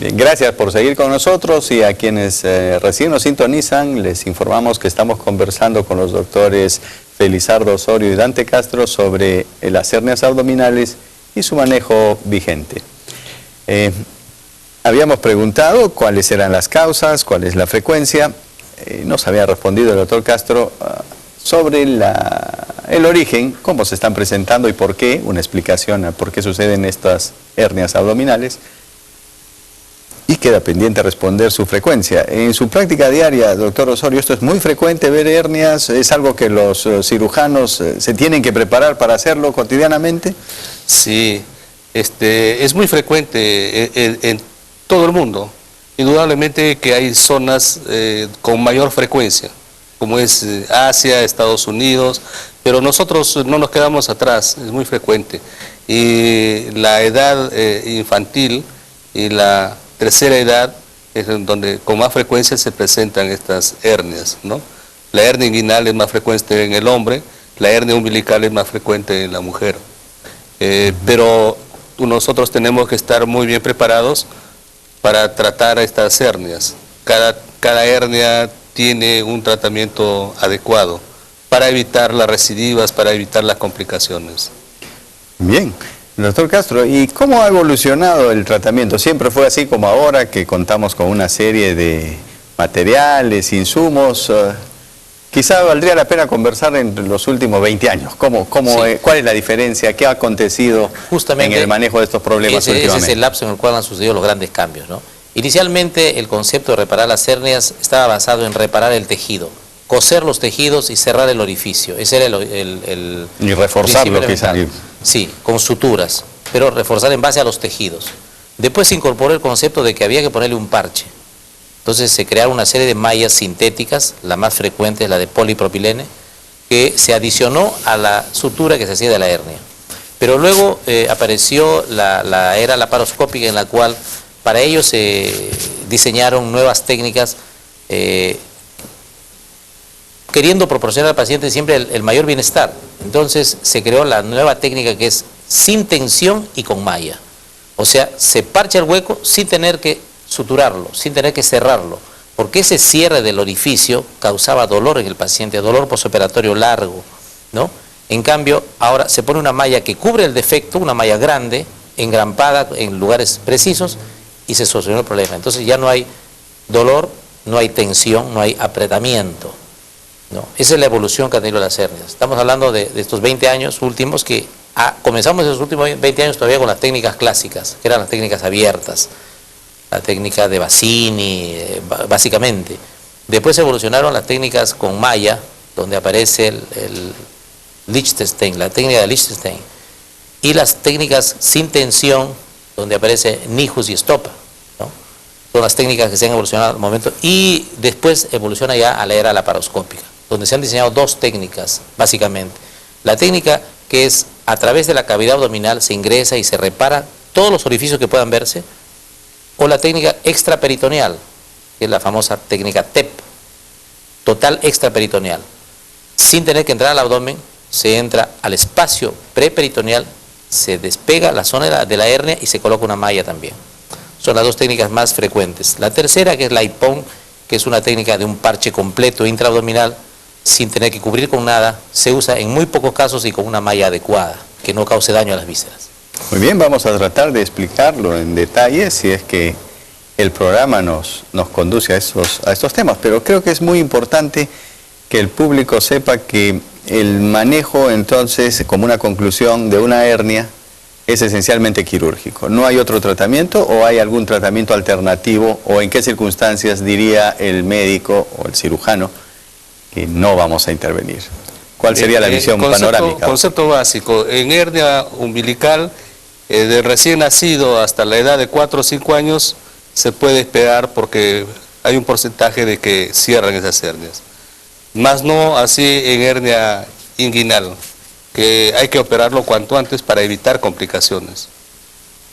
Bien, gracias por seguir con nosotros, y a quienes recién nos sintonizan les informamos que estamos conversando con los doctores Felizardo Osorio y Dante Castro sobre las hernias abdominales y su manejo vigente. Habíamos preguntado cuáles eran las causas, cuál es la frecuencia. Nos había respondido el doctor Castro sobre el origen, cómo se están presentando y por qué, una explicación a por qué suceden estas hernias abdominales. Y queda pendiente responder su frecuencia. En su práctica diaria, doctor Osorio, ¿esto es muy frecuente ver hernias? ¿Es algo que los cirujanos se tienen que preparar para hacerlo cotidianamente? Sí, es muy frecuente en todo el mundo. Indudablemente que hay zonas con mayor frecuencia, como es Asia, Estados Unidos, pero nosotros no nos quedamos atrás, es muy frecuente. Y la edad infantil y la tercera edad es donde con más frecuencia se presentan estas hernias, ¿no? La hernia inguinal es más frecuente en el hombre, la hernia umbilical es más frecuente en la mujer. Pero nosotros tenemos que estar muy bien preparados para tratar estas hernias. Cada hernia tiene un tratamiento adecuado para evitar las recidivas, para evitar las complicaciones. Bien. Doctor Castro, ¿y cómo ha evolucionado el tratamiento? ¿Siempre fue así como ahora, que contamos con una serie de materiales, insumos? Quizá valdría la pena conversar en los últimos 20 años. Sí. ¿Cuál es la diferencia? ¿Qué ha acontecido justamente en el manejo de estos problemas últimamente? Ese es el lapso en el cual han sucedido los grandes cambios, ¿no? Inicialmente el concepto de reparar las hernias estaba basado en reparar el tejido, coser los tejidos y cerrar el orificio. Ese era y reforzarlo quizá. Sí, con suturas, pero reforzar en base a los tejidos. Después se incorporó el concepto de que había que ponerle un parche. Entonces se crearon una serie de mallas sintéticas, la más frecuente es la de polipropilene, que se adicionó a la sutura que se hacía de la hernia. Pero luego apareció la era laparoscópica, en la cual para ello se diseñaron nuevas técnicas queriendo proporcionar al paciente siempre el mayor bienestar. Entonces se creó la nueva técnica que es sin tensión y con malla. O sea, se parcha el hueco sin tener que suturarlo, sin tener que cerrarlo, porque ese cierre del orificio causaba dolor en el paciente, dolor postoperatorio largo, ¿no? En cambio, ahora se pone una malla que cubre el defecto, una malla grande, engrampada en lugares precisos, y se solucionó el problema. Entonces ya no hay dolor, no hay tensión, no hay apretamiento, ¿no? Esa es la evolución que han tenido las hernias. Estamos hablando de estos 20 años últimos que comenzamos esos últimos 20 años todavía con las técnicas clásicas, que eran las técnicas abiertas, la técnica de Bassini, básicamente. Después evolucionaron las técnicas con malla, donde aparece el Lichtenstein, la técnica de Lichtenstein, y las técnicas sin tensión, donde aparece Nijus y Stoppa, ¿no? Son las técnicas que se han evolucionado al momento, y después evoluciona ya a la era laparoscópica, donde se han diseñado dos técnicas, básicamente. La técnica que es a través de la cavidad abdominal se ingresa y se repara todos los orificios que puedan verse, o la técnica extraperitoneal, que es la famosa técnica TEP, total extraperitoneal. Sin tener que entrar al abdomen, se entra al espacio preperitoneal, se despega la zona de la hernia y se coloca una malla también. Son las dos técnicas más frecuentes. La tercera, que es la IPON, que es una técnica de un parche completo intraabdominal, sin tener que cubrir con nada, se usa en muy pocos casos y con una malla adecuada, que no cause daño a las vísceras. Muy bien, vamos a tratar de explicarlo en detalle si es que el programa nos conduce a estos temas, pero creo que es muy importante que el público sepa que el manejo, entonces, como una conclusión de una hernia, es esencialmente quirúrgico. ¿No hay otro tratamiento o hay algún tratamiento alternativo, o en qué circunstancias diría el médico o el cirujano que no vamos a intervenir? ¿Cuál sería la visión panorámica? Concepto básico, en hernia umbilical, de recién nacido hasta la edad de 4 o 5 años, se puede esperar porque hay un porcentaje de que cierran esas hernias. Más no así en hernia inguinal, que hay que operarlo cuanto antes para evitar complicaciones.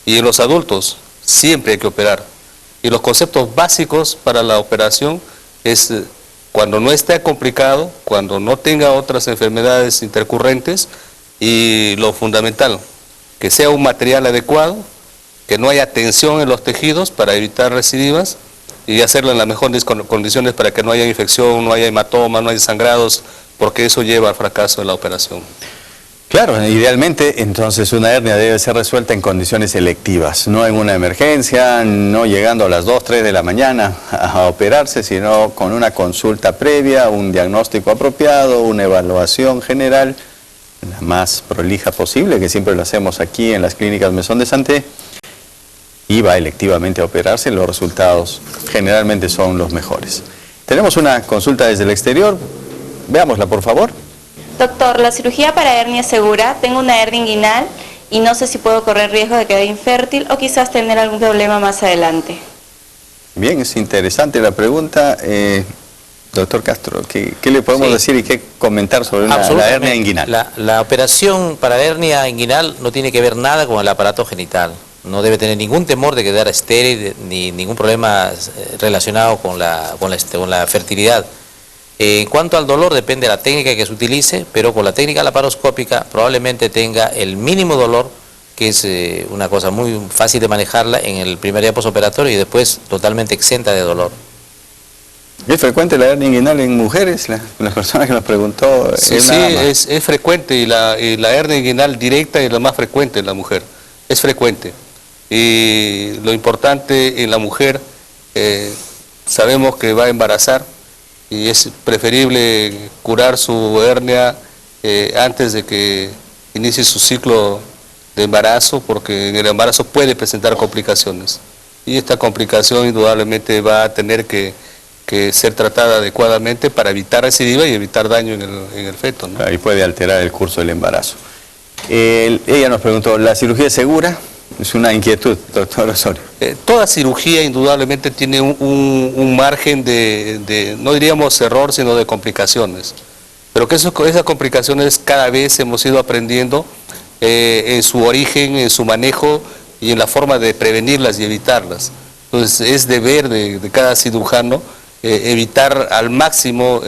Y en los adultos siempre hay que operar. Y los conceptos básicos para la operación es cuando no esté complicado, cuando no tenga otras enfermedades intercurrentes, y lo fundamental, que sea un material adecuado que no haya tensión en los tejidos para evitar recidivas y hacerlo en las mejores condiciones para que no haya infección, no haya hematoma, no haya sangrados, porque eso lleva al fracaso de la operación. Claro, idealmente entonces una hernia debe ser resuelta en condiciones selectivas, no en una emergencia, no llegando a las 2, 3 de la mañana a operarse, sino con una consulta previa, un diagnóstico apropiado, una evaluación general, la más prolija posible, que siempre lo hacemos aquí en las clínicas Mesón de Santé, y va electivamente a operarse, los resultados generalmente son los mejores. Tenemos una consulta desde el exterior, veámosla por favor. Doctor, la cirugía para hernia es segura. Tengo una hernia inguinal y no sé si puedo correr riesgo de quedar infértil o quizás tener algún problema más adelante. Bien, es interesante la pregunta. Doctor Castro, ¿qué le podemos decir y qué comentar sobre la hernia inguinal? La operación para hernia inguinal no tiene que ver nada con el aparato genital. No debe tener ningún temor de quedar estéril ni ningún problema relacionado con la fertilidad. En cuanto al dolor, depende de la técnica que se utilice, pero con la técnica laparoscópica probablemente tenga el mínimo dolor, que es una cosa muy fácil de manejarla en el primer día posoperatorio y después totalmente exenta de dolor. ¿Es frecuente la hernia inguinal en mujeres? La persona que nos preguntó. Sí, es frecuente y la hernia inguinal directa es la más frecuente en la mujer. Es frecuente. Y lo importante en la mujer, sabemos que va a embarazar, y es preferible curar su hernia antes de que inicie su ciclo de embarazo, porque en el embarazo puede presentar complicaciones. Y esta complicación indudablemente va a tener que ser tratada adecuadamente para evitar recidiva y evitar daño en el feto, ¿no? Y puede alterar el curso del embarazo. Ella nos preguntó, ¿la cirugía es segura? Es una inquietud, doctor Osorio. Toda cirugía indudablemente tiene un margen de, no diríamos error, sino de complicaciones. Pero que esas complicaciones cada vez hemos ido aprendiendo en su origen, en su manejo y en la forma de prevenirlas y evitarlas. Entonces es deber de cada cirujano evitar al máximo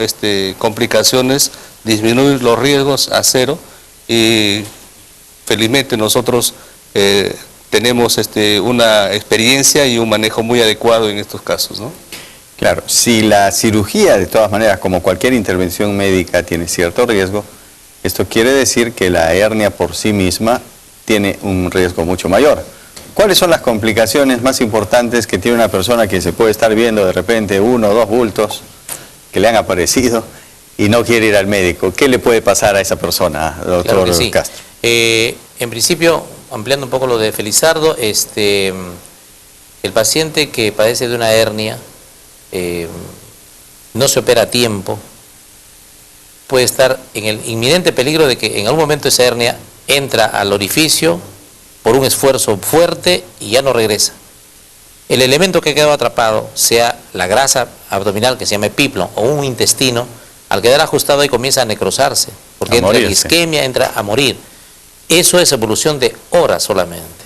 complicaciones, disminuir los riesgos a cero, y felizmente nosotros tenemos una experiencia y un manejo muy adecuado en estos casos, ¿no? Claro, si la cirugía, de todas maneras, como cualquier intervención médica, tiene cierto riesgo, esto quiere decir que la hernia por sí misma tiene un riesgo mucho mayor. ¿Cuáles son las complicaciones más importantes que tiene una persona que se puede estar viendo de repente 1 o 2 bultos que le han aparecido y no quiere ir al médico? ¿Qué le puede pasar a esa persona, doctor Claro que sí. Castro? En principio, ampliando un poco lo de Felizardo, el paciente que padece de una hernia no se opera a tiempo, puede estar en el inminente peligro de que en algún momento esa hernia entra al orificio por un esfuerzo fuerte y ya no regresa. El elemento que ha quedado atrapado, sea la grasa abdominal que se llama epíplon o un intestino, al quedar ajustado ahí comienza a necrosarse, porque entra en isquemia, entra a morir. Eso es evolución de horas solamente.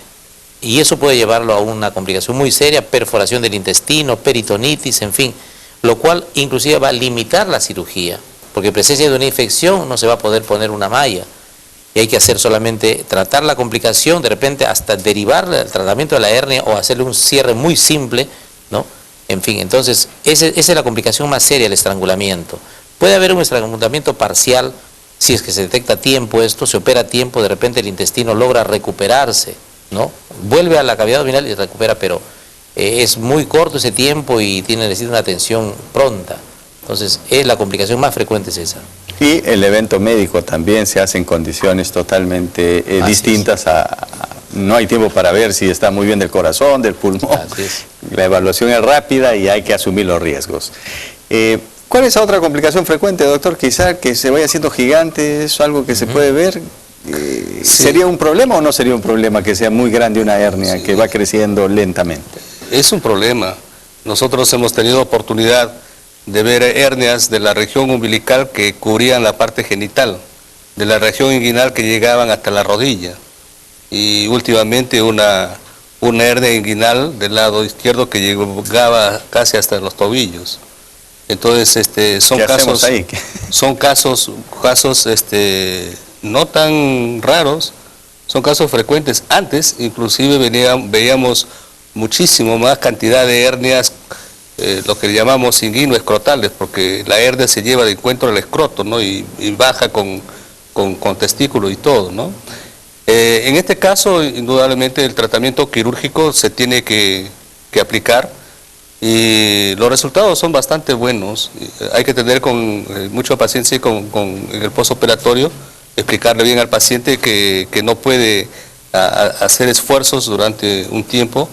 Y eso puede llevarlo a una complicación muy seria, perforación del intestino, peritonitis, en fin, lo cual inclusive va a limitar la cirugía, porque en presencia de una infección no se va a poder poner una malla. Y hay que hacer solamente tratar la complicación, de repente hasta derivar el tratamiento de la hernia o hacerle un cierre muy simple, ¿no? En fin, entonces esa es la complicación más seria, el estrangulamiento. Puede haber un estrangulamiento parcial, si es que se detecta a tiempo esto, se opera a tiempo, de repente el intestino logra recuperarse, ¿no? Vuelve a la cavidad abdominal y recupera, pero es muy corto ese tiempo y necesita una atención pronta. Entonces, la complicación más frecuente es esa. Y el evento médico también se hace en condiciones totalmente distintas. No hay tiempo para ver si está muy bien del corazón, del pulmón. La evaluación es rápida y hay que asumir los riesgos. ¿Cuál es la otra complicación frecuente, doctor? Quizá que se vaya haciendo gigante, ¿es algo que se puede ver? ¿Sería un problema o no sería un problema que sea muy grande una hernia que va creciendo lentamente? Es un problema. Nosotros hemos tenido oportunidad de ver hernias de la región umbilical que cubrían la parte genital, de la región inguinal que llegaban hasta la rodilla, y últimamente una hernia inguinal del lado izquierdo que llegaba casi hasta los tobillos. Entonces son casos no tan raros, son casos frecuentes. Antes, inclusive, veíamos muchísimo más cantidad de hernias, lo que llamamos inguino-escrotales, porque la hernia se lleva de encuentro al escroto, ¿no? y baja con testículo y todo, ¿no? En este caso, indudablemente, el tratamiento quirúrgico se tiene que aplicar y los resultados son bastante buenos. Hay que tener con mucha paciencia en el postoperatorio, explicarle bien al paciente que no puede hacer esfuerzos durante un tiempo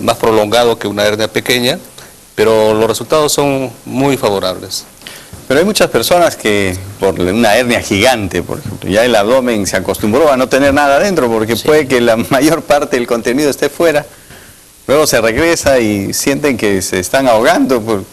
más prolongado que una hernia pequeña, pero los resultados son muy favorables. Pero hay muchas personas que por una hernia gigante, por ejemplo, ya el abdomen se acostumbró a no tener nada adentro porque puede que la mayor parte del contenido esté fuera, luego se regresa y sienten que se están ahogando.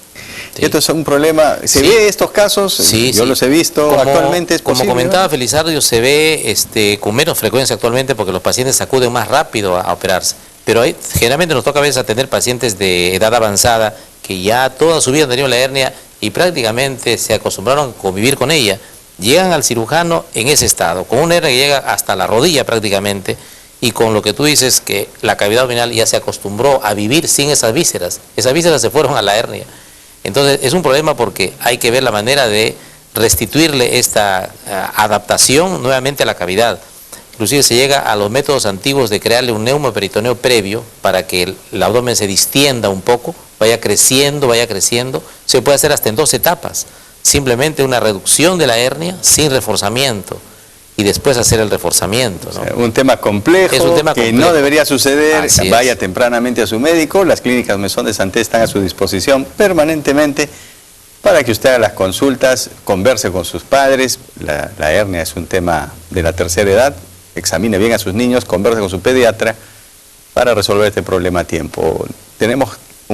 Esto es un problema. ¿Se ve estos casos? Yo los he visto. Actualmente es posible. Como comentaba Felizardo, se ve con menos frecuencia actualmente porque los pacientes acuden más rápido a operarse. Pero generalmente nos toca a veces atender pacientes de edad avanzada que ya toda su vida han tenido la hernia y prácticamente se acostumbraron a convivir con ella. Llegan al cirujano en ese estado, con una hernia que llega hasta la rodilla prácticamente, y con lo que tú dices que la cavidad abdominal ya se acostumbró a vivir sin esas vísceras. Esas vísceras se fueron a la hernia. Entonces es un problema porque hay que ver la manera de restituirle esta adaptación nuevamente a la cavidad. Inclusive se llega a los métodos antiguos de crearle un neumoperitoneo previo para que el abdomen se distienda un poco, vaya creciendo. Se puede hacer hasta en 2 etapas. Simplemente una reducción de la hernia sin reforzamiento y después hacer el reforzamiento, ¿no? O sea, un tema complejo, es un tema que complejo. No debería suceder. Así vaya es. Tempranamente a su médico. Las clínicas Maison de Santé están a su disposición permanentemente para que usted haga las consultas, converse con sus padres. La hernia es un tema de la tercera edad. Examine bien a sus niños, converse con su pediatra para resolver este problema a tiempo. Tenemos